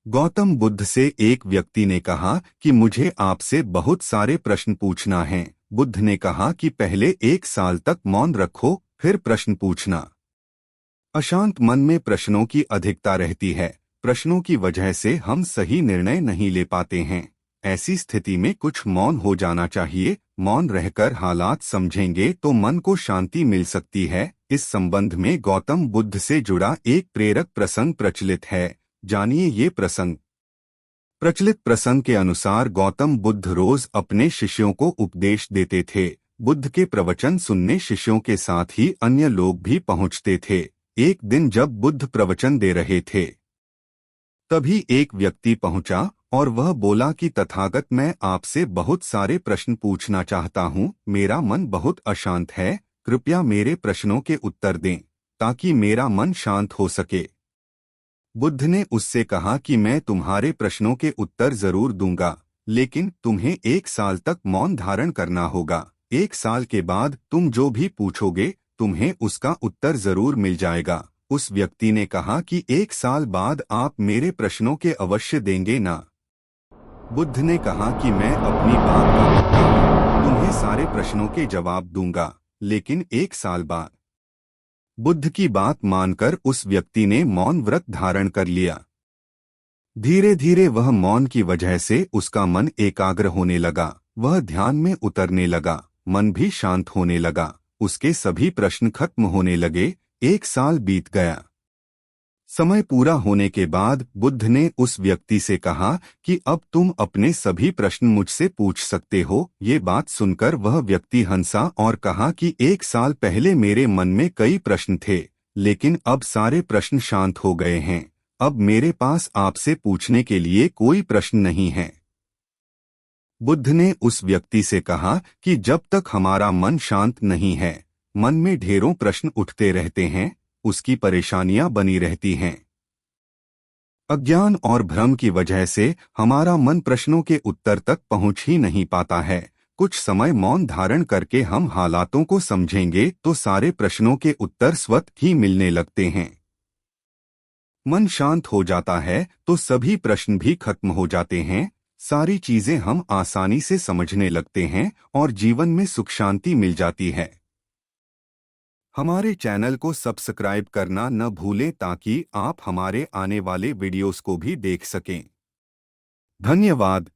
गौतम बुद्ध से एक व्यक्ति ने कहा कि मुझे आपसे बहुत सारे प्रश्न पूछना है। बुद्ध ने कहा कि पहले 1 साल तक मौन रखो, फिर प्रश्न पूछना। अशांत मन में प्रश्नों की अधिकता रहती है। प्रश्नों की वजह से हम सही निर्णय नहीं ले पाते हैं। ऐसी स्थिति में कुछ मौन हो जाना चाहिए। मौन रहकर हालात समझेंगे तो मन को शांति मिल सकती है। इस संबंध में गौतम बुद्ध से जुड़ा एक प्रेरक प्रसंग प्रचलित है। जानिए ये प्रसंग। प्रचलित प्रसंग के अनुसार गौतम बुद्ध रोज अपने शिष्यों को उपदेश देते थे। बुद्ध के प्रवचन सुनने शिष्यों के साथ ही अन्य लोग भी पहुंचते थे। एक दिन जब बुद्ध प्रवचन दे रहे थे, तभी एक व्यक्ति पहुंचा और वह बोला कि तथागत, मैं आपसे बहुत सारे प्रश्न पूछना चाहता हूं। मेरा मन बहुत अशांत है। कृपया मेरे प्रश्नों के उत्तर दें ताकि मेरा मन शांत हो सके। बुद्ध ने उससे कहा कि मैं तुम्हारे प्रश्नों के उत्तर जरूर दूंगा, लेकिन तुम्हें 1 साल तक मौन धारण करना होगा। 1 साल के बाद तुम जो भी पूछोगे, तुम्हें उसका उत्तर जरूर मिल जाएगा। उस व्यक्ति ने कहा कि 1 साल बाद आप मेरे प्रश्नों के अवश्य देंगे ना? बुद्ध ने कहा कि मैं अपनी बात का पक्का हूँ, तुम्हें सारे प्रश्नों के जवाब दूंगा, लेकिन 1 साल बाद। बुद्ध की बात मानकर उस व्यक्ति ने मौन व्रत धारण कर लिया। धीरे धीरे वह मौन की वजह से उसका मन एकाग्र होने लगा। वह ध्यान में उतरने लगा, मन भी शांत होने लगा। उसके सभी प्रश्न खत्म होने लगे। 1 साल बीत गया। समय पूरा होने के बाद बुद्ध ने उस व्यक्ति से कहा कि अब तुम अपने सभी प्रश्न मुझसे पूछ सकते हो। ये बात सुनकर वह व्यक्ति हंसा और कहा कि 1 साल पहले मेरे मन में कई प्रश्न थे, लेकिन अब सारे प्रश्न शांत हो गए हैं। अब मेरे पास आपसे पूछने के लिए कोई प्रश्न नहीं है। बुद्ध ने उस व्यक्ति से कहा कि जब तक हमारा मन शांत नहीं है, मन में ढेरों प्रश्न उठते रहते हैं, उसकी परेशानियां बनी रहती हैं। अज्ञान और भ्रम की वजह से हमारा मन प्रश्नों के उत्तर तक पहुंच ही नहीं पाता है। कुछ समय मौन धारण करके हम हालातों को समझेंगे तो सारे प्रश्नों के उत्तर स्वतः ही मिलने लगते हैं। मन शांत हो जाता है तो सभी प्रश्न भी खत्म हो जाते हैं। सारी चीजें हम आसानी से समझने लगते हैं और जीवन में सुख शांति मिल जाती है। हमारे चैनल को सब्सक्राइब करना न भूलें ताकि आप हमारे आने वाले वीडियोस को भी देख सकें। धन्यवाद।